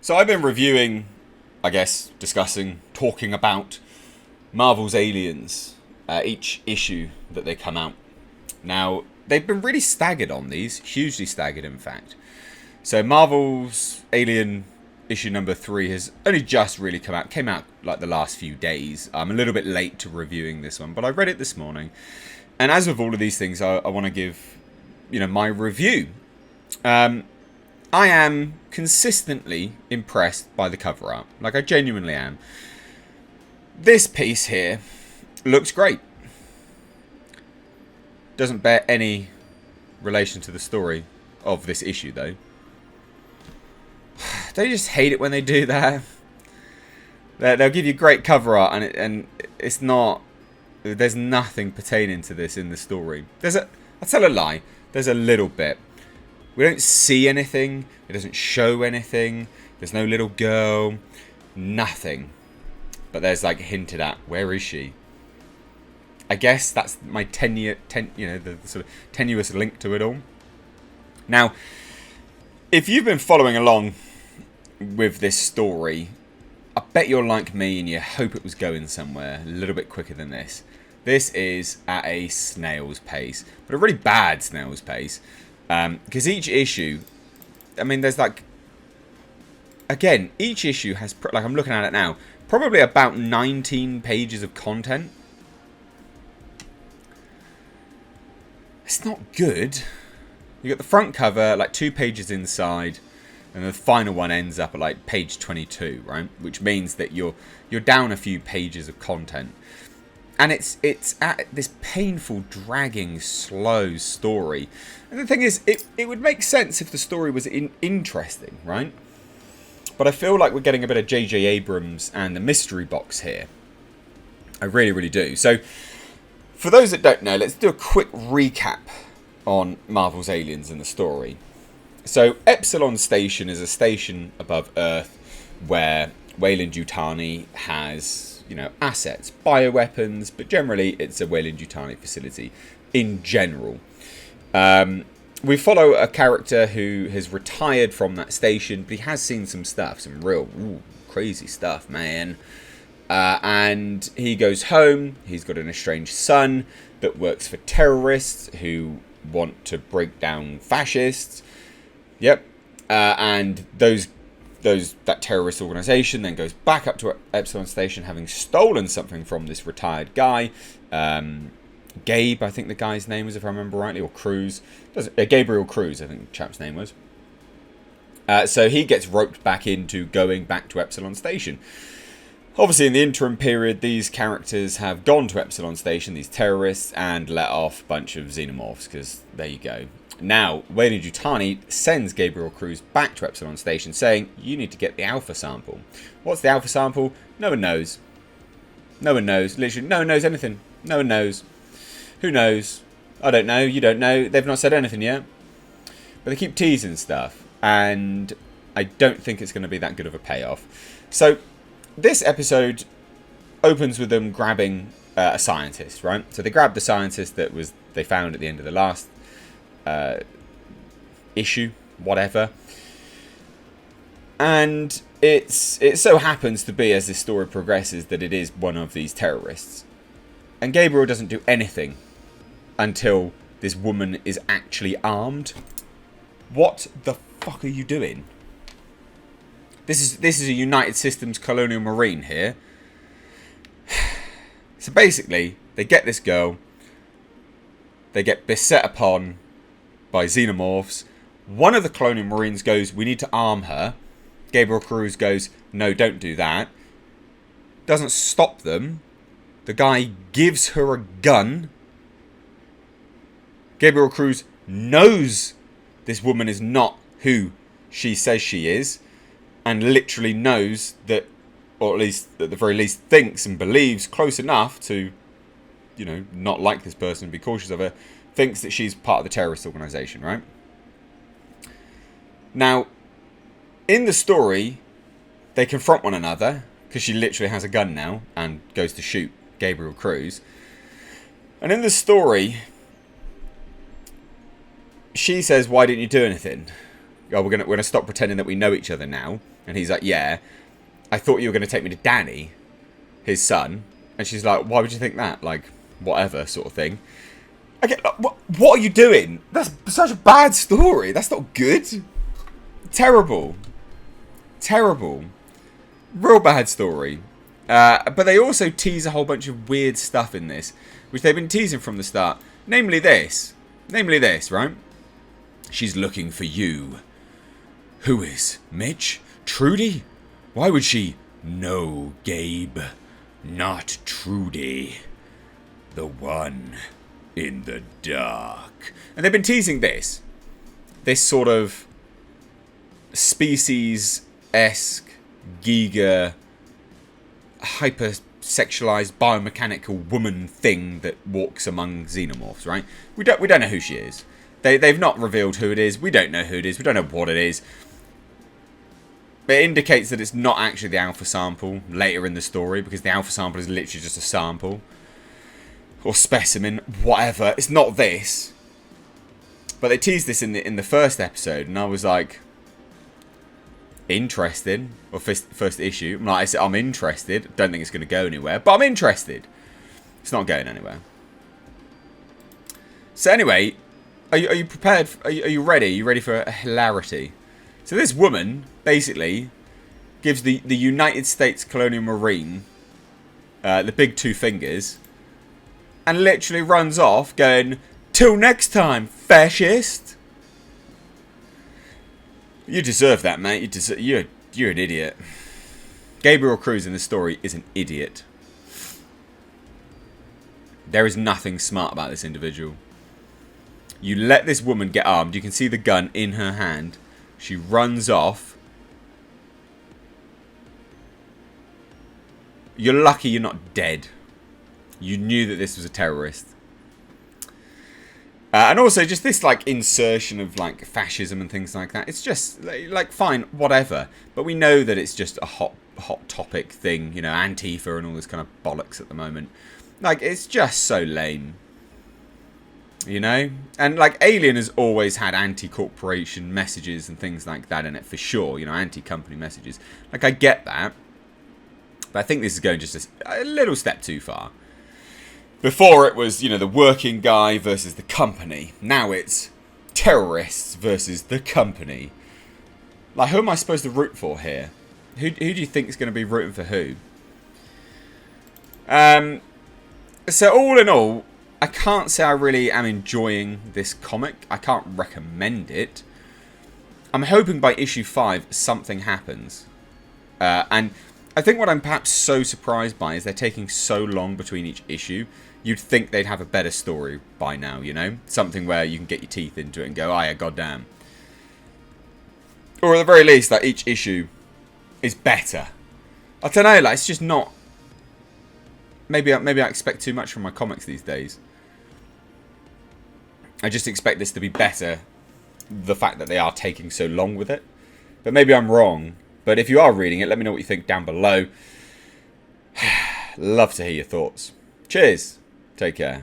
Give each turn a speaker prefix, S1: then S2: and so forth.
S1: So I've been reviewing, I guess, discussing, talking about Marvel's Aliens, each issue that they come out. Now, they've been really staggered on these, hugely staggered in fact. So Marvel's Alien issue number 3 has only just really came out like the last few days. I'm a little bit late to reviewing this one, but I read it this morning. And as with all of these things, I want to give, my review. I am consistently impressed by the cover art. Like, I genuinely am. This piece here looks great. Doesn't bear any relation to the story of this issue, though. Don't you just hate it when they do that? They'll give you great cover art, and it's not... There's nothing pertaining to this in the story. I'll tell a lie. There's a little bit. We don't see anything. It doesn't show anything. There's no little girl. Nothing. But there's like hinted at. Where is she? I guess that's my the sort of tenuous link to it all. Now, if you've been following along with this story, I bet you're like me and you hope it was going somewhere a little bit quicker than this. This is at a snail's pace, but a really bad snail's pace. Because each issue, there's like, again, each issue has, like I'm looking at it now, probably about 19 pages of content. It's not good. You got the front cover, like 2 pages inside, and the final one ends up at like page 22, right? Which means that you're down a few pages of content. And it's at this painful, dragging, slow story. And the thing is, it would make sense if the story was interesting, right? But I feel like we're getting a bit of J.J. Abrams and the mystery box here. I really, really do. So, for those that don't know, let's do a quick recap on Marvel's Aliens and the story. So, Epsilon Station is a station above Earth where Weyland-Yutani has... assets, bioweapons, but generally it's a Weyland-Yutani facility in general. We follow a character who has retired from that station, but he has seen some stuff, some real crazy stuff, man. And he goes home. He's got an estranged son that works for terrorists who want to break down fascists. Yep. And that terrorist organisation then goes back up to Epsilon Station, having stolen something from this retired guy. Gabe, I think the guy's name was, if I remember rightly, or Cruz. Gabriel Cruz, I think the chap's name was. So he gets roped back into going back to Epsilon Station. Obviously, in the interim period, these characters have gone to Epsilon Station, these terrorists, and let off a bunch of xenomorphs, because there you go. Now, Weyland-Yutani sends Gabriel Cruz back to Epsilon Station saying, you need to get the alpha sample. What's the alpha sample? No one knows. No one knows. Literally, no one knows anything. No one knows. Who knows? I don't know. You don't know. They've not said anything yet. But they keep teasing stuff. And I don't think it's going to be that good of a payoff. So, this episode opens with them grabbing a scientist, right? So they grabbed the scientist that they found at the end of the last issue, whatever. And it so happens to be, as this story progresses, that it is one of these terrorists. And Gabriel doesn't do anything until this woman is actually armed. What the fuck are you doing? This is a United Systems Colonial Marine here. So basically, they get this girl. They get beset upon by xenomorphs. One of the Colonial Marines goes, we need to arm her. Gabriel Cruz goes, no, don't do that. Doesn't stop them. The guy gives her a gun. Gabriel Cruz knows this woman is not who she says she is. And literally knows that, or at least at the very least thinks and believes close enough to, not like this person and be cautious of her, thinks that she's part of the terrorist organisation, right? Now, in the story, they confront one another, because she literally has a gun now, and goes to shoot Gabriel Cruz. And in the story, she says, why didn't you do anything? Oh, we're gonna stop pretending that we know each other now. And he's like, yeah, I thought you were going to take me to Danny, his son. And she's like, why would you think that? Like, whatever sort of thing. Okay, what are you doing? That's such a bad story. That's not good. Terrible. Terrible. Real bad story. But they also tease a whole bunch of weird stuff in this, which they've been teasing from the start. Namely this, right? She's looking for you. Who is? Mitch? Trudy? Why would she? No, Gabe. Not Trudy. The one in the dark. And they've been teasing this. This sort of species-esque, Giga, hyper-sexualized biomechanical woman thing that walks among xenomorphs, right? We don't know who she is. They've not revealed who it is. We don't know who it is. We don't know what it is. But it indicates that it's not actually the alpha sample later in the story, because the alpha sample is literally just a sample. Or specimen, whatever. It's not this. But they teased this in the first episode, and I was like, interested. Or first issue. I'm interested. Don't think it's going to go anywhere, but I'm interested. It's not going anywhere. So anyway, are you prepared? Are you ready? Are you ready for a hilarity? So this woman basically gives the United States Colonial Marine the big two fingers, and literally runs off going, "Till next time, fascist." You deserve that, mate. You're an idiot. Gabriel Cruz in this story is an idiot. There is nothing smart about this individual. You let this woman get armed. You can see the gun in her hand. She runs off. You're lucky you're not dead. You knew that this was a terrorist. And also just this like insertion of like fascism and things like that. It's just like fine, whatever. But we know that it's just a hot topic thing. You know, Antifa and all this kind of bollocks at the moment. Like, it's just so lame. You know? And like Alien has always had anti-corporation messages and things like that in it for sure. You know, anti-company messages. Like, I get that. But I think this is going just a little step too far. Before it was, you know, the working guy versus the company. Now it's terrorists versus the company. Like, who am I supposed to root for here? Who do you think is going to be rooting for who? So all in all, I can't say I really am enjoying this comic. I can't recommend it. I'm hoping by issue 5 something happens. And I think what I'm perhaps so surprised by is they're taking so long between each issue. You'd think they'd have a better story by now, you know? Something where you can get your teeth into it and go, oh yeah, goddamn. Or at the very least, like, each issue is better. I don't know, like, it's just not... Maybe I expect too much from my comics these days. I just expect this to be better, the fact that they are taking so long with it. But maybe I'm wrong. But if you are reading it, let me know what you think down below. Love to hear your thoughts. Cheers. Take care.